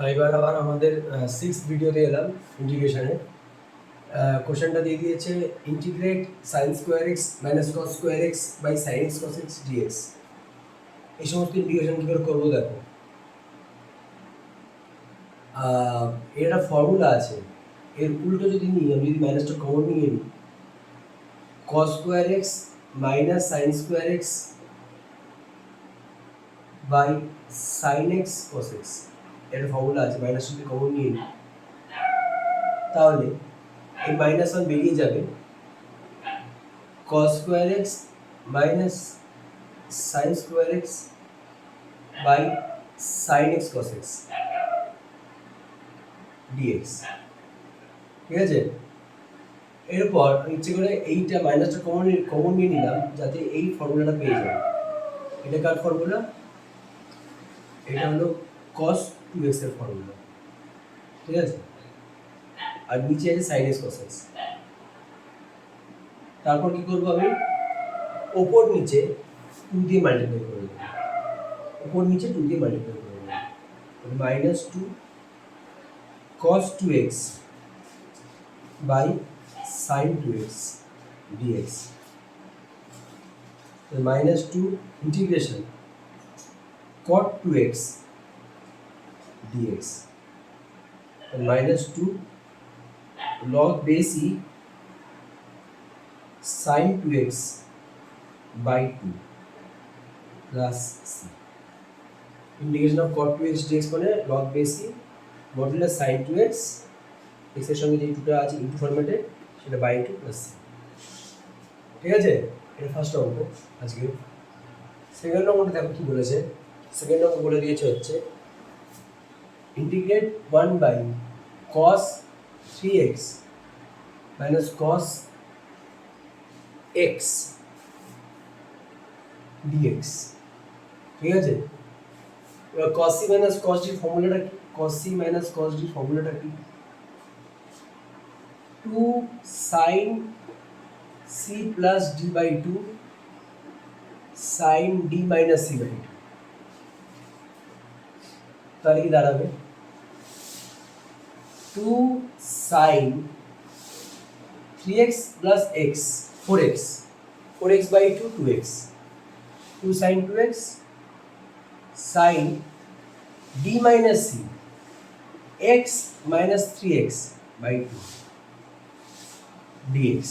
এবার আবার আমাদের সিক্স ভিডিওতে এলাম ইন্টিগ্রেশনে। কোশ্চেনটা দিয়ে দিয়েছে integrate sine square X minus cos square x by sine X cos X DX. এই সমস্ত ইন্টিগ্রেশন কী করে করবো দেখো। এর একটা ফর্মুলা আছে, এর উল্টো যদি নিই, আমি যদি মাইনাসটা কমন নিয়ে নিই, cos square X minus sine square x by sine X cos X, একটা ফর্মুলা আছে। মাইনাস যদি কমন নিয়ে নিই তাহলে এই মাইনাস ওয়ান বেরিয়ে যাবে, cos square x minus sin square x by sin x cos x dx। ঠিক আছে, এরপর ইচ্ছে করে এইটা মাইনাসটা কমন নিয়ে নিলাম যাতে এই ফর্মুলাটা পেয়ে যাই। এটা কার ফর্মুলা? এটা হলো cos 2x এর ফর্মুলা। ঠিক আছে, আর নিচে আছে sin x cos x। তারপর কি করবো, আমি ওপর নিচে 2 দিয়ে মাল্টিপ্লাই করে দেবো, ওপর নিচে 2 দিয়ে মাল্টিপ্লাই করে দেবো, minus 2 cos 2x by sin 2x dx, minus 2 integration cot 2x dx, minus 2 log base e sin 2x by 2 plus c। integration of cot 2x dx মানে log base e modulus sin 2x, x এর সঙ্গে যে টুটা আছে into ফরম্যাটে, সেটা by 2 plus c। ঠিক আছে, এটা ফার্স্ট অঙ্ক আজকে। সেকেন্ড অঙ্কটা দেখো কি বলেছে। সেকেন্ড অঙ্ক বলে দিয়েছে হচ্ছে integrate 1 by cos 3x minus cos x dx। ঠিক আছে, এবার cos c minus cos d ফর্মুলাটা কি? cos c minus cos d ফর্মুলাটা কি? 2 sin c plus d by 2 sin d minus c by 2। তাহলে কি দাঁড়াবে? 2 sin 3x plus x 4x 4x by 2 2x 2 sin 2x sin d minus c x minus 3x by 2 dx।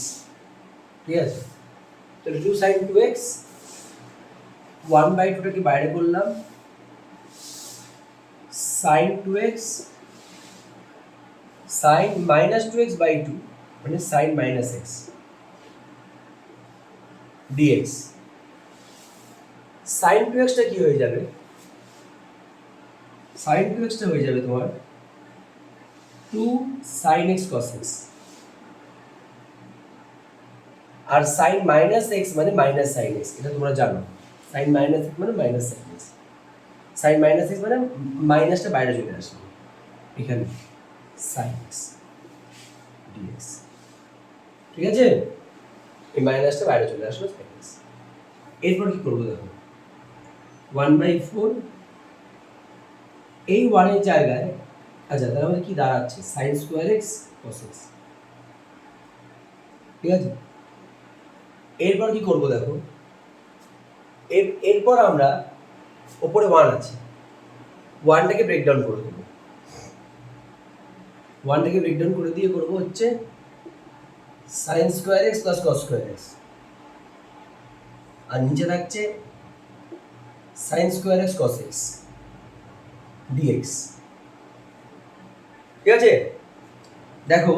ঠিক আছে, তাহলে 2 sin 2x 1 by 2টাকে বাইরে করলাম, sin 2x sin minus 2x by 2 মানে sin minus x dx। sin 2x টা কি হয়ে যাবে? sin 2x টা হয়ে যাবে তোমার 2 sin x cos x, আর sin minus x মানে minus sin x, এটা তোমরা জানো। sin minus x মানে minus sin x, sin minus x মানে মাইনাসটা বাইরে চলে আসবে এখানে sin x dx। ঠিক আছে, এই মাইনাসটা বাইরে চলে আসবে sin x। এরপর কি করবো দেখো, 1/4 এই 1 এর জায়গায়, আচ্ছা তাহলে আমাদের কি দাঁড়াচ্ছে sin square x cos x। ঠিক আছে, এরপর কি করবো দেখো, এরপর আমরা ওপরে 1 আছে, 1টাকে ব্রেকডাউন করে দেবো, 1টাকে ব্রেকডাউন করে দিয়ে করবো হচ্ছে sin square x plus cos square x, আর নিচে থাকছে sin square x cos x dx। ঠিক আছে, দেখো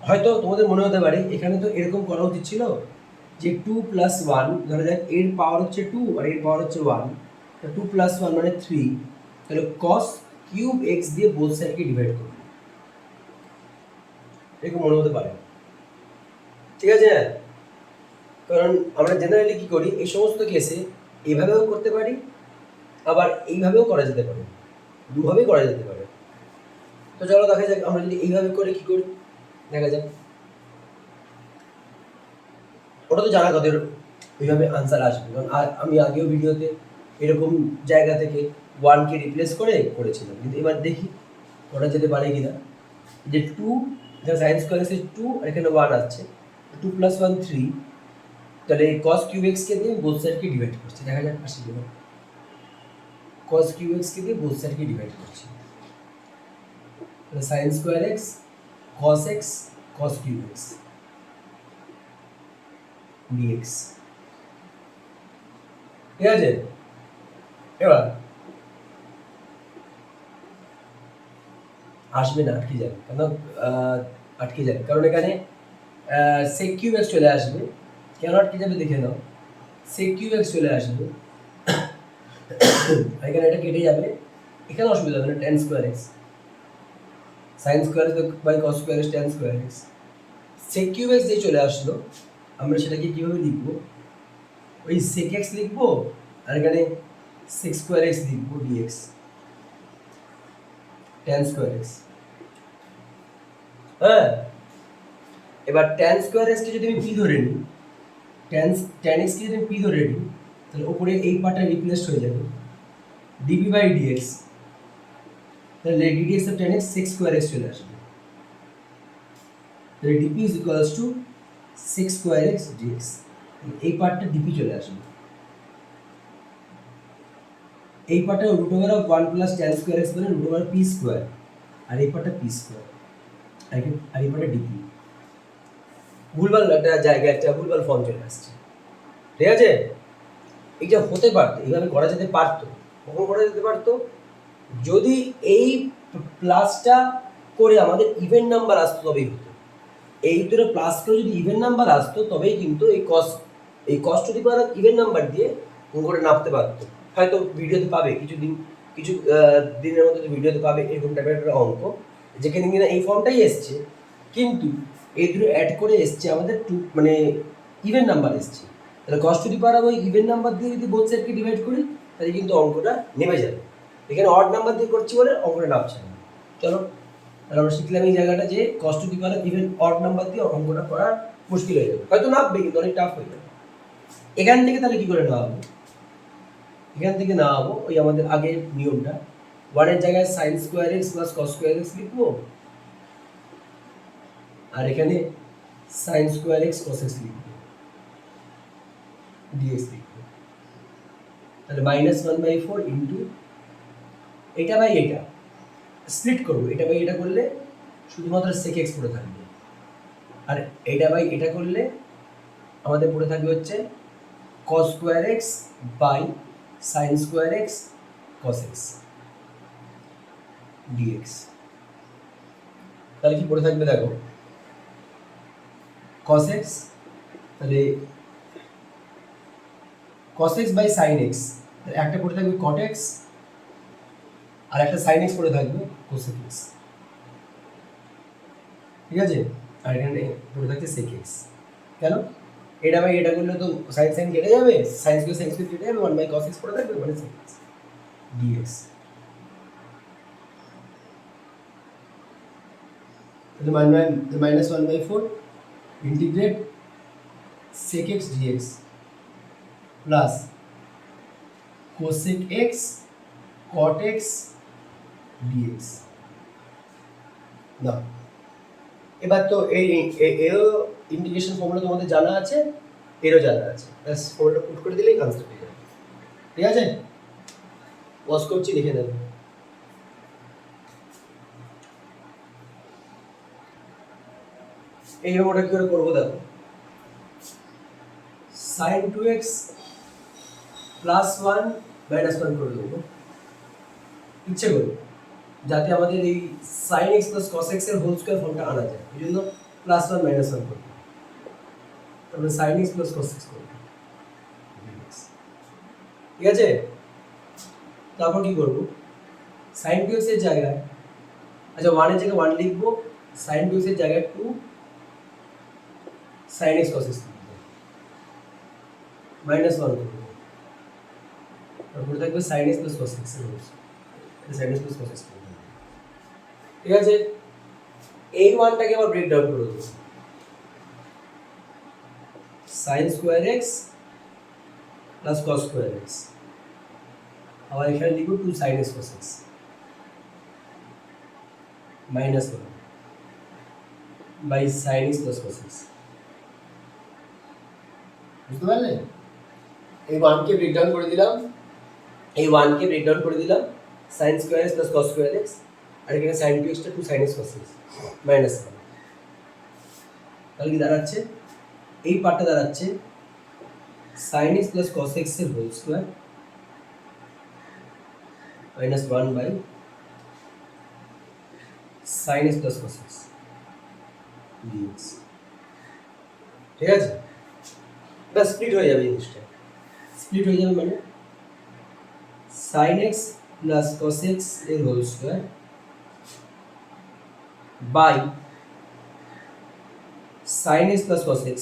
হয়তো তোমাদের মনে হতে পারে এখানে তো এরকম করা উচিত ছিল যে 2 প্লাস 1, ধরা যাক এর পাওয়ার হচ্ছে 2 আর এর পাওয়ার হচ্ছে 1, 2 প্লাস 1 মানে 3, তাহলে cos কিউব x দিয়ে বোথ সাইডকে ডিভাইড করব, এরকম মনে হতে পারে। ঠিক আছে, কারণ আমরা জেনারেলি কি করি এই সমস্ত কেসে, এইভাবেও করতে পারি আবার এইভাবেও করা যেতে পারে, দুভাবেই করা যেতে পারে। তো চলো দেখা যাক আমরা যদি এইভাবে করে কি করি, দেখা যাক। ওটা তো জানা কথা ওইভাবে আনসার আসবে, কারণ আমি আগেও ভিডিওতে এরকম জায়গা থেকে 1কে রিপ্লেস করে করেছিলাম। কিন্তু এবার দেখি করা যেতে পারে কিনা, যে টু এখানে সাইন স্কোয়ার এক্স 2 আর এখানে 1 আছে, 2 + 1 3, তাহলে cos কিউব এক্স কে দিয়ে বোথ সাইডকে ডিভাইড করছি, দেখা যাক আসে কিনা। cos কিউব এক্স কে দিয়ে বোথ সাইডকে ডিভাইড করছি, তাহলে sign square X cos x cos cube x dx, ঠিক আছে। এবার আসবে না, আটকে যাবে, কেন আটকে যাবে? কারণ এখানে sec কিউব এক্স চলে আসবে। কেন আটকে যাবে দেখে নাও, sec কিউব এক্স চলে আসবে, এখানে এটা কেটে যাবে, এখানে অসুবিধা হবে না, tan স্কোয়ার এক্স sin square x by cos square এক্স tan স্কোয়ার এক্স, sec কিউব এক্স যে চলে আসলো, আমরা সেটাকে কিভাবে লিখবো, ওই sec এক্স লিখবো আর এখানে sec স্কোয়ার এক্স লিখবো dx tan স্কোয়ার এক্স। হ্যাঁ, এবার tan স্কোয়ার এক্স কে যদি আমি p ধরে নিই, tan x কে যদি আমি p ধরে নিই, তাহলে উপরে এই পার্টটা রিপ্লেসড হয়ে যাবে dp বাই dx, তাহলে dx of tan x sec square X চলে আসবে, তাহলে dp is equals to sec square X dx, এই পার্টটা dp চলে আসবে, এই পার্টটা root over of 1 plus tan square X মানে রুট ওভার p স্কোয়ার, আর এই পার্টটা p স্কোয়ার, আর এই পার্টটা dp। ভুলভাল একটা জায়গায় একটা ভুলভাল ফর্ম চলে আসছে, ঠিক আছে। এটা হতে পারতো, এইভাবে করা যেতে পারতো, কখন করা যেতে পারতো, যদি এই প্লাসটা করে আমাদের ইভেন নাম্বার আসতো তবেই হতো, এই দুটো প্লাস করে যদি ইভেন নাম্বার আসতো তবেই কিন্তু এই cos to the power even number দিয়ে করে নামতে পারতো। হয়তো ভিডিওতে পাবে কিছু দিনের মধ্যে ভিডিওতে পাবে এরকম টাইপের একটা অঙ্ক, যেখানে কিনা এই ফর্মটাই এসছে, কিন্তু এই দুটো অ্যাড করে এসছে আমাদের মানে ইভেন নাম্বার এসছে, তাহলে কস টু দি পাওয়ার ওই ইভেন নাম্বার দিয়ে যদি বোথ সাইডকে ডিভাইড করি তাহলে কিন্তু অঙ্কটা নেমে যাবে। এখানে অড নাম্বার দিয়ে করছি বলে অঙ্কটা নামছে না। চলো তাহলে আমরা শিখলাম এই জায়গাটা যে cos to the power even odd number দিয়ে অঙ্কটা করা মুশকিল হয়ে যাবে, হয়তো নামবে কিন্তু অনেক টাফ হয়ে যাবে। এখান থেকে তাহলে কি করে নেওয়া হবে, এখান থেকে নেওয়া হবো ওই আমাদের আগের নিয়মটা, 1 এর জায়গায় sign square x plus cos square x লিখবো, আর এখানে sign square x cos x লিখবো, ডিএক্স লিখবো, তাহলে -1/4 ইন্টু এটা বাই এটা স্প্লিট করবো, এটা বাই এটা করলে শুধুমাত্র sec x পড়ে থাকবে, আর এটা বাই এটা করলে আমাদের পড়ে থাকবে হচ্ছে cos square x by sine square X cos x dx। তাহলে কি পড়ে থাকবে দেখো, cos x, তাহলে cos x by sin x, একটা পড়ে থাকবে cot x আর একটা sin x পড়ে থাকবে cosec x, ঠিক আছে। আর এখানে পড়ে থাকছে sec x, কেন এটা বাই এটা করলে তো sin sin কেটে যাবে, sin স্কয়ার sin স্কয়ার কেটে যাবে, 1/cos x পড়ে থাকবে মানে sec x dx। তাহলে -1/4 integrate sec x dx plus cosec x cot x dx। না, এবার তো এরও ইন্টিগ্রেশন ফর্মুলা তোমাদের জানা আছে, এরও জানা আছে, ব্যাস ফর্মুলাটা পুট করে দিলেই আনসার পেয়ে যাবে, ঠিক আছে। পজ করছি, লিখে নেবে। এই ওটা কি করে করবো দেখো, sin 2x +1 -1 করে দেবো ইচ্ছে করে, যাতে আমাদের এই sin x + cos x এর হোল স্কয়ার ফর্মটা আনা যায়, এই জন্য +1 -1 করব, তারপরে sin x + cos x করব, ঠিক আছে। তারপর কি করব, sin 2x এর জায়গায়, আচ্ছা 1 এর জায়গায় 1 লিখবো, sin 2x এর জায়গায় 2 sin x cos x লিখবো, -1 করব, তারপরে থাকবে sin x + cos x এর whole square, sin x + cos x, ঠিক আছে। এই ওয়ানটাকে আবার ব্রেক ডাউন করে দেবো, sin square x plus cos square x, আবার এখানে লিখব 2 sin x cos x, minus 1 by sin x plus cos x। বুঝতে পারলে? এই 1 কে ব্রেকডাউন করে দিলাম, sin square x plus cos square x, আর এখানে sin 2x টা 2 sin x cos x minus 1। তাহলে কি দাঁড়াচ্ছে? এই পার্টটা দাঁড়াচ্ছে sin x plus cos x এর whole square minus 1 by sin x plus cos x dx। ঠিক আছে? বাস স্প্লিট হয়ে যাবে জিনিসটা। স্প্লিট হয়ে যাবে মানে sin x plus cos x এর whole square by sin x plus cos x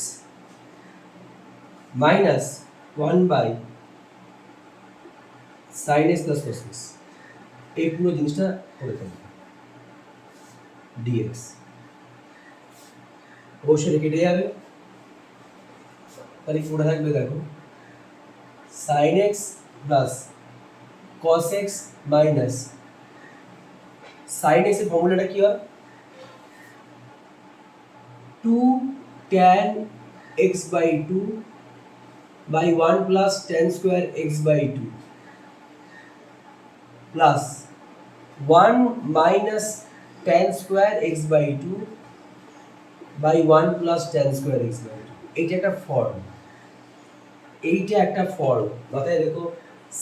minus 1 by sin x plus cos x, এই পুরো জিনিসটা করে থাকবে dx। অবশ্যই কেটে যাবে, তাহলে কি পড়ে থাকবে দেখো sin x plus cos x minus sin x এর ফর্মুলাটা কি হয় 2 tan x by 2 by 1 plus tan square x by 2 plus 1 minus tan square x by 2 by 1 plus tan square x by 2। এইটা একটা ফর্ম, মাথায় দেখো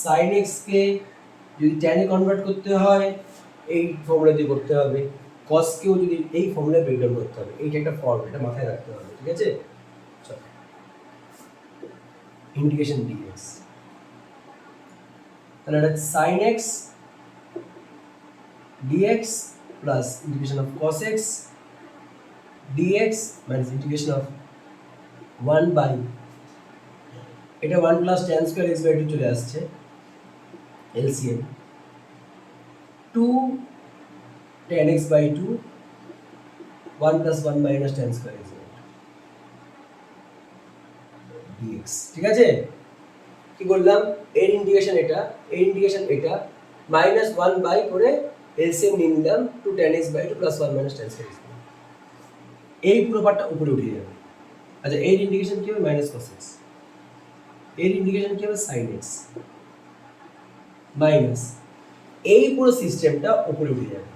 sin x কে যদি tan এ convert করতে হয় এই ফর্মুলা দিয়ে করতে হবে, cos কেও যদি এই ফর্মুলা ব্রেকডাউন করতে হবে। এইটা একটা ফর্ম, এটা মাথায় রাখতে হবে, ঠিক আছে? চলো ইন্টিগ্রেশন dx, তাহলে এটা sin x dx plus integration of cos x dx minus integration of 1 by এটা 1 plus tan square x by 2 চলে আসছে LCM 2 tan x by 2 1 plus 1 minus tan square x by 2 dx। ঠিক আছে? কি বললাম? এর ইন্টিগ্রেশন এটা, এর ইন্টিগ্রেশন এটা, মাইনাস 1 বাই করে এলসিএম নিয়ে নিলাম 2 tan x by 2 plus 1 minus tan square x। এই পুরো পার্টটা উপরে উঠে যাবে। আচ্ছা, এর ইন্টিগ্রেশন কি হবে? Minus cos x। এর ইন্টিগ্রেশন কি হবে? sin x মাইনাস এই পুরো সিস্টেমটা উপরে উঠে যাবে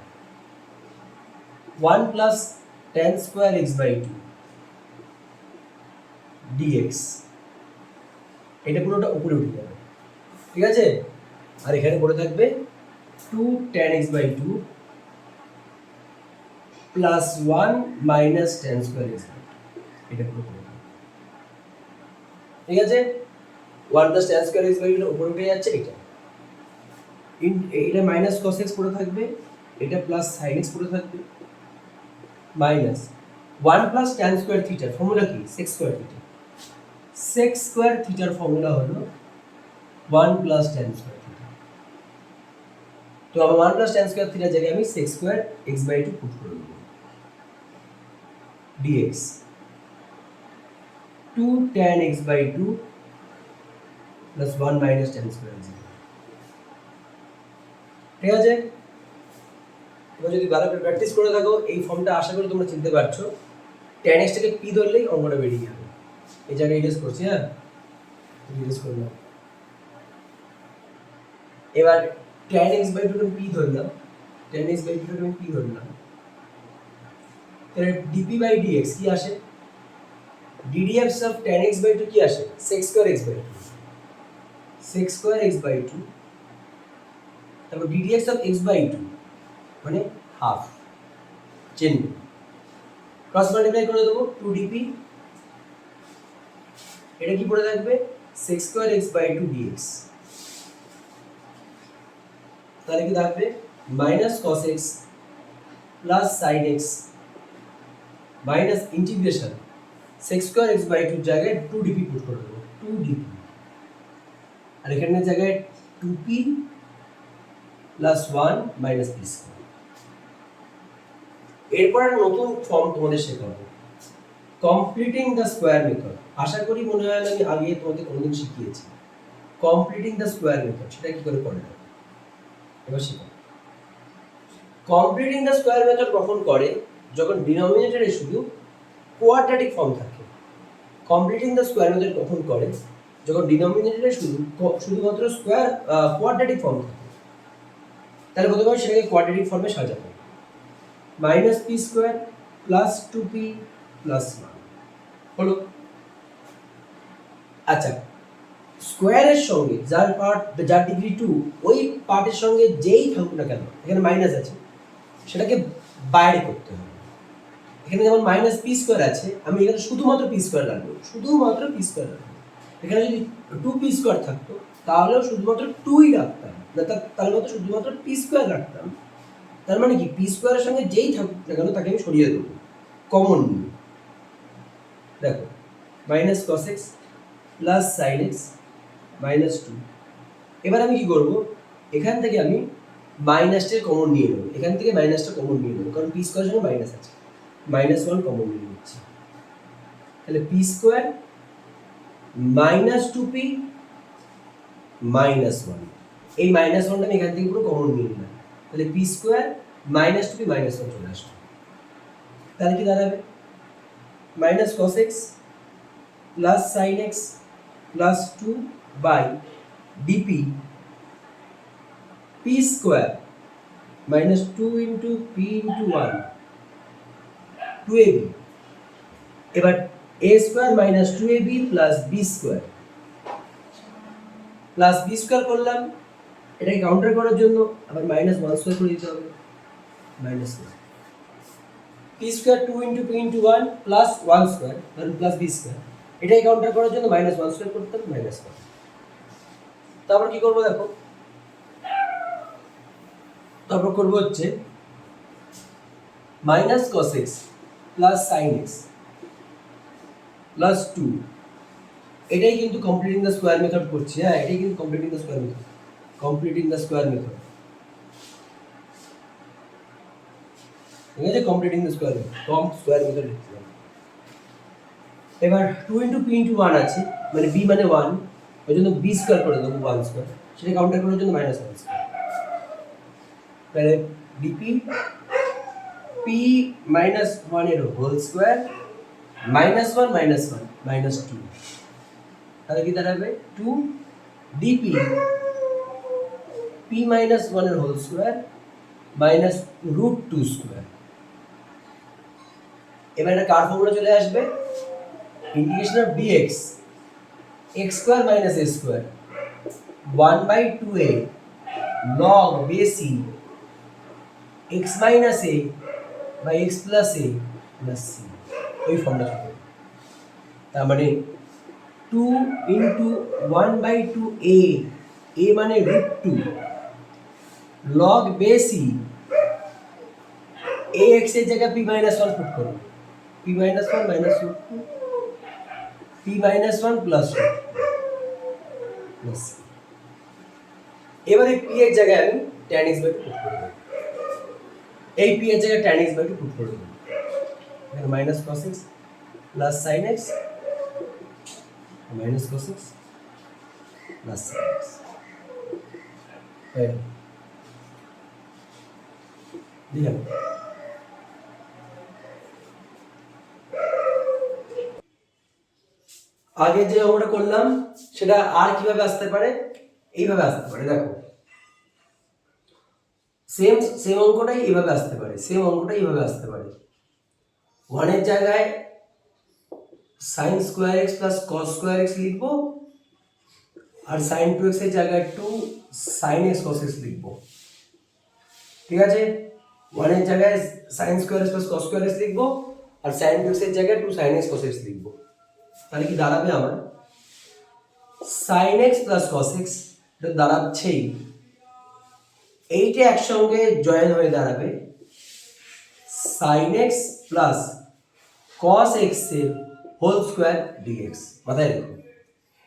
1 plus tan square x by 2 dx। এটা পুরোটা উপরে উঠে যাবে, ঠিক আছে? আর এখানে পড়ে থাকবে 2 tan x by 2 plus 1 minus tan square x by 2। এটা পুরো পড়ে থাকবে, ঠিক আছে? 1 plus tan square x by 2 উপরে উঠে যাচ্ছে, এটা মাইনাস cos x পড়ে থাকবে, এটা প্লাস sin x পড়ে থাকবে, minus 1 plus tan square theta, formula কি? sec square theta। sec square theta এর ফর্মুলা হলো 1 plus tan square theta। তো আমার 1 plus tan square theta জায়গায় আমি sec square x by 2 put করে দেব dx 2 tan x by 2 plus 1 minus tan square x by 2। ঠিক আছে? এবার যদি ভালো করে প্র্যাকটিস করে থাকো এই ফর্মটা আশা করি তোমরা চিনতে পারছো। tan x টাকে p ধরলেই অঙ্কটা বেরিয়ে যাবে। এই জায়গায় ইরেজ করছি, হ্যাঁ ইরেজ করলাম। এবার tan x by 2 K p ধরলাম, tan x by 2 K p ধরলাম, তাহলে dp by dx কি আসে? ddx of tan x by 2 কি আসে? sec square x by 2, sec square x by 2, তারপর ddx of x by 2 মানে হাফ, চেন ক্রস মাল্টিপ্লাই করে দেবো 2dp, এটা কি পড়ে থাকবে? sec square x by 2 dx। তাহলে কি থাকবে? Minus cos x plus sin x minus integration sec square x by 2 জায়গায় 2dp পুট করে দেবো, 2dp, আর এখানে জায়গায় 2p plus 1 minus p square. এরপর একটা নতুন ফর্ম তোমাদের শেখাবো, কমপ্লিটিং দ্য স্কয়ার মেথড। আশা করি মনে হয় আমি আগে তোমাদের কোনোদিন শিখিয়েছি কমপ্লিটিং দ্য স্কয়ার মেথড, সেটা কি করে করবে এবার শিখো। কমপ্লিটিং দ্য স্কোয়ার মেথড কখন করে, যখন ডিনোমিনেটরে শুধু কোয়াড্রেটিক ফর্ম থাকে। কমপ্লিটিং দ্য স্কোয়ার মেথড কখন করে, যখন ডিনোমিনেটরে শুধুমাত্র স্কোয়ার কোয়াড্রেটিক ফর্ম থাকে। তাহলে প্রথমে সেটাকে কোয়াড্রেটিক ফর্মে সাজাবো। Minus P square plus 2p plus 1 হলো। আচ্ছা, স্কোয়ারের সঙ্গে যার ডিগ্রি 2, ওই পার্টের সঙ্গে যেই থাকুক না কেন, এখানে মাইনাস আছে, সেটাকে বাইরে করতে হবে। এখানে যেমন মাইনাস পি স্কোয়ার আছে, আমি এখানে শুধুমাত্র পি স্কোয়ার রাখবো, শুধুমাত্র পি স্কোয়ার রাখবো। এখানে যদি 2p স্কোয়ার থাকতো তাহলেও শুধুমাত্র 2ই রাখতাম না, তার মতো শুধুমাত্র পি স্কোয়ার রাখতাম। তার মানে কি, পি স্কোয়ারের সঙ্গে যেই থাকুক না কেন তাকে আমি সরিয়ে দেবো, কমন নিয়ে। দেখো, minus cos X plus sine x minus 2। এবার আমি কি করবো, এখান থেকে আমি মাইনাসটাকে কমন নিয়ে নেবো, এখান থেকে মাইনাসটা কমন নিয়ে নেবো, কারণ পি স্কোয়ারের সঙ্গে মাইনাস আছে। মাইনাস 1 কমন নিয়ে নিচ্ছি, তাহলে P square minus 2p minus 1। এই মাইনাস 1টা আমি এখান থেকে পুরো কমন নিয়ে নিলাম, তাহলে P square minus 2p minus 1 চলে আসবে। তাহলে কি দাঁড়াবে, minus cos X plus sine X plus 2 by DP P square minus 2 into P into 1 2ab। এবার a square minus 2ab plus B square করলাম। এটাকে কাউন্টার করার জন্য আবার মাইনাস 1 স্কোয়ার করে দিতে হবে, minus 1 P square 2 into P into 1 plus 1 square ধরুন প্লাস বি স্কোয়ার। এটাকে কাউন্টার করার জন্য মাইনাস 1 স্কোয়ার করতাম, মাইনাস 1। তারপর কি করবো দেখো, তারপর করবো হচ্ছে minus cos X plus sine X plus 2। এটাই কিন্তু কমপ্লিটিং দ্য স্কোয়ার মেথড করছি। হ্যাঁ, এটাই কিন্তু completing the square method, completing the square method. ঠিক আছে, completing the square method, square method লিখছিলাম। এবার 2 ইন্টু পি ইন্টু 1 আছে, মানে বি মানে 1, ওই জন্য বি স্কোয়ার করে দেবো 1 স্কোয়ার, সেটা কাউন্টার করার জন্য মাইনাস 1 স্কোয়ার। তাহলে ডিপি পি মাইনাস 1 এর whole square minus 1 minus 1 minus 2। তাহলে কি দাঁড়াবে, 2 ডিপি পি মাইনাস 1 এর whole square minus root 2 square. এবার এটা কার ফর্মুলা চলে আসবে, integration of DX X square minus A square 1/2a log base c x minus a by x plus a plus c। এই ফর্মুলা চলে, তার মানে 2 ইন্টু 1/2a, a মানে root 2 log base c, ax এর জায়গায় p minus 1 put করো, p minus 1 minus root 2 p minus 1 plus root 2 plus c। এবারে p এর জায়গায় আমি tan x বাই 2 পুট করে দেব, এই p এর জায়গায় tan x বাই 2 পুট করে দেব। এখানে minus cos x plus sin x minus cos x plus sin x। দেখুন, আগে যে অঙ্কটা করলাম সেটা আর কিভাবে আসতে পারে, এইভাবে আসতে পারে। দেখো, সেম অঙ্কটাই এইভাবে আসতে পারে, সেম অঙ্কটাই এইভাবে আসতে পারে। 1 এর জায়গায় sin square x plus cos square x লিখবো, আর sin 2x এর জায়গায় 2 sin x cos x লিখবো। ঠিক আছে, 1 এর জায়গায় sin square x plus cos square x লিখবো, আর sin 2x এর জায়গায় 2 sin x cos x লিখবো। তাহলে কি দাঁড়াবে আমার, sin x plus cos x, এটা দাঁড়াচ্ছেই, এইটা একসঙ্গে জয়েন হয়ে দাঁড়াবে sin x plus cos x এর হোল স্কোয়ার dx। মাথায় রেখো,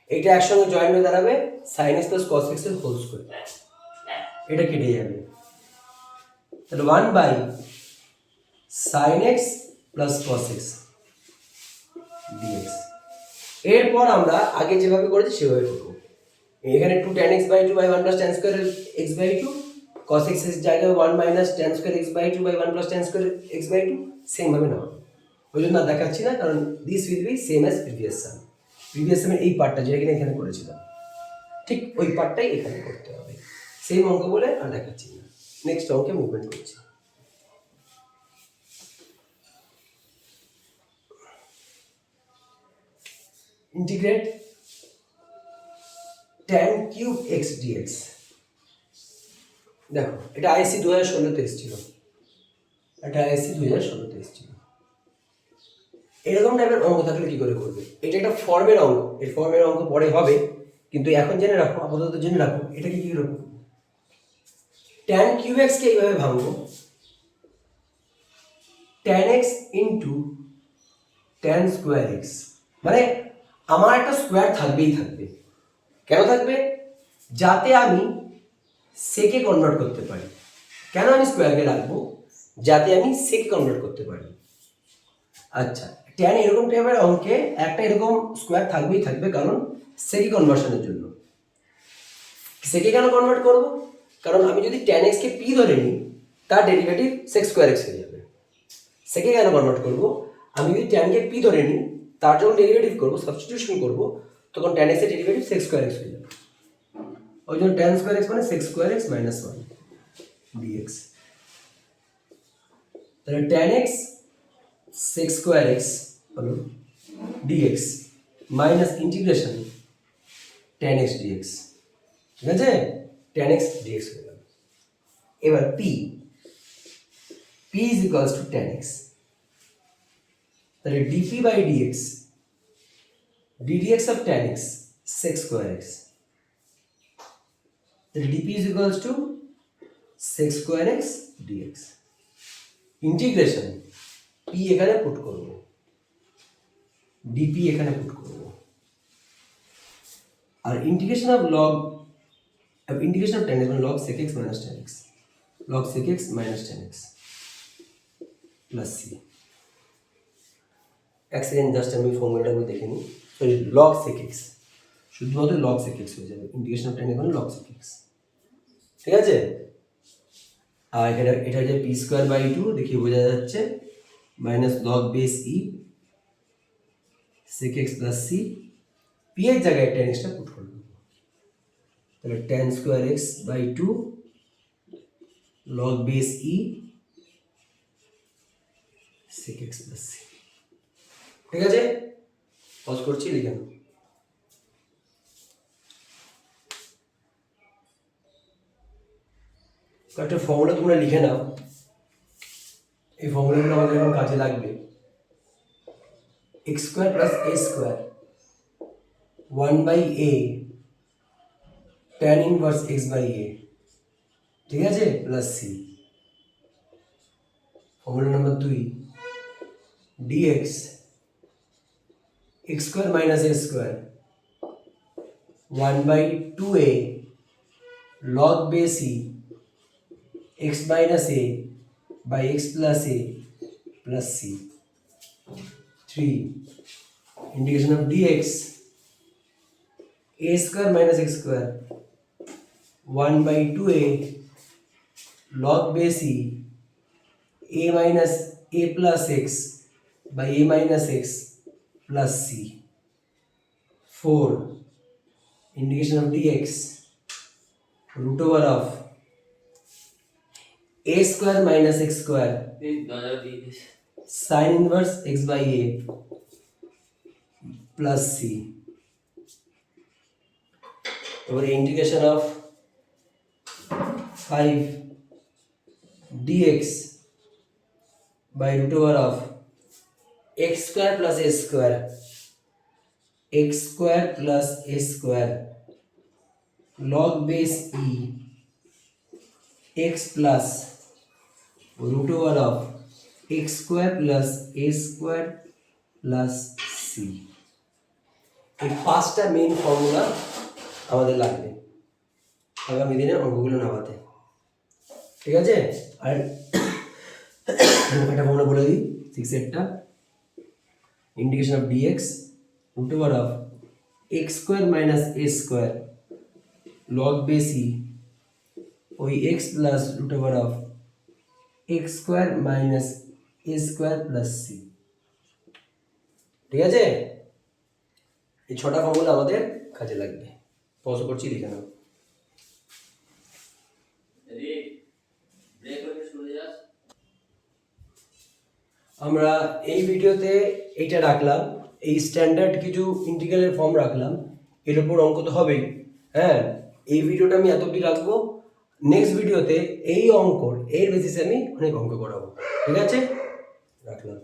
এইটা একসঙ্গে জয়েন হয়ে দাঁড়াবে sin x plus cos x এর হোল স্কোয়ার, এটা কেটে যাবে। তাহলে 1 by sin x plus cos x dx। এরপর আমরা আগে যেভাবে করেছি সেভাবে করবো। এখানে 2 tan x by 2 by 1 plus tan square x by 2, cos x এর জায়গায় 1 minus tan square x by 2 by 1 plus tan square x by 2 same ভাবে নাও। ওই জন্য আর দেখাচ্ছি না, কারণ this will be same as previous sum. Previous সামের এই পার্টটা যেটা কিনা এখানে করেছিলাম, ঠিক ওই পার্টটাই এখানে করতে হবে। সেম অঙ্ক বলে আর দেখাচ্ছি না। নেক্সট অঙ্কে মুভমেন্ট করছি। Integrate tan cube x dx। দেখো এটা আইসি 2016 তে এসেছিল, এটা আইসি 2016 তে এসেছিল। এরকম টাইপের অঙ্ক থাকলে কি করে করবে? এটা একটা ফর্মের অঙ্ক, এই ফর্মের অঙ্ক পরে হবে, কিন্তু এখন জেনে রাখো, আপাতত জেনে রাখো এটাকে কি করে করবে। tan কিউব x কে এইভাবে ভাঙবো, tan x into tan square x, মানে আমার একটা স্কয়ার থাকবেই থাকবে। কেন থাকবে? যাতে আমি সেকে কনভার্ট করতে পারি। কেন আমি স্কয়ারকে রাখবো? যাতে আমি সেকে কনভার্ট করতে পারি। আচ্ছা, tan এরকম টাইপের অঙ্কে একটা এরকম স্কয়ার থাকবেই থাকবে, কারণ সেকে কনভার্সনের জন্য। সেকে কেন কনভার্ট করব? কারণ আমি যদি tan x কে p ধরে নিই, তার ডেরিভেটিভ sec স্কয়ার x হয়ে যাবে। সেকে কেন কনভার্ট করব? আমি যদি tan কে p ধরে নিই, তার যখন ডেরিভেটিভ করব, সাবস্টিটিউশন করব, তখন tan x এর ডেরিভেটিভ sec স্কয়ার x হয়ে যাবে। ওই জন্য tan স্কয়ার x মানে sec square x minus 1 dx। তাহলে tan x sec square x হলো dx minus integration tan x dx। ঠিক আছে, tan x dx হয়ে গেল। এবার p is equals to tan x, তাহলে dp by dx ddx of tan x sec square x, তাহলে dp is equals to sec square x dx। Integration p এখানে put করব, dp এখানে put করব, আর integration of integration of tan x মানে log sec x minus tan x, log sec x minus tan x প্লাস c। এক second just আমি ফর্মুলাটা করে দেখে নিই। সরি, log sec x, শুধুমাত্র log sec x হয়ে যাবে। ইন্টিগ্রেশন অফ tan x মানে log sec x, ঠিক আছে। আর এটা যে p স্কয়ার বাই 2 দেখি বোঝা যাচ্ছে, minus log base e sec x প্লাস c, p এর জায়গায় tan x টা পুট করে দেব। তাহলে tan square x by 2 log base e sec x প্লাস c। ঠিক আছে, পজ করছি, লিখে নাও। একটা ফর্মুলা তোমরা লিখে নাও, এই ফর্মুলাগুলো আমাদের এখন কাজে লাগবে। x square plus a square 1 by a tan inverse x by a, ঠিক আছে, plus c। Formula number 2 dx x square minus a square 1 by 2a log base e x minus a by x plus a plus c। 3 integration of dx a square minus x square 1 by 2a log base e a minus a plus x by a minus x plus c। 4 integration of dx root over of a square minus x square sin inverse x by a plus c। और integration of 5 dx by root over of x square plus a square, x square plus a square log base e x plus root over of x square plus a square plus c। এই পাঁচটা main formula আমাদের লাগবে আগামী দিনে অঙ্কগুলো নামাতে, ঠিক আছে। আর একটা ফর্মুলা বলে দিই, 6 এরটা integration of dx root over of x square minus a square log base e ওই X plus root over of X square minus A square plus C. ঠিক আছে, এই 6টা ফর্মুলা আমাদের কাজে লাগবে। পজ করছি, লিখে নাও। আমরা এই ভিডিওতে এইটা রাখলাম, এই স্ট্যান্ডার্ড কিছু ইন্টিগ্রালের ফর্ম রাখলাম, এর উপর অঙ্ক তো হবেই। হ্যাঁ, এই ভিডিওটা আমি এত অবধি রাখবো। নেক্সট ভিডিওতে এই অঙ্কর এর বেসিসে আমি অনেক অঙ্ক করাবো। ঠিক আছে, রাখলাম।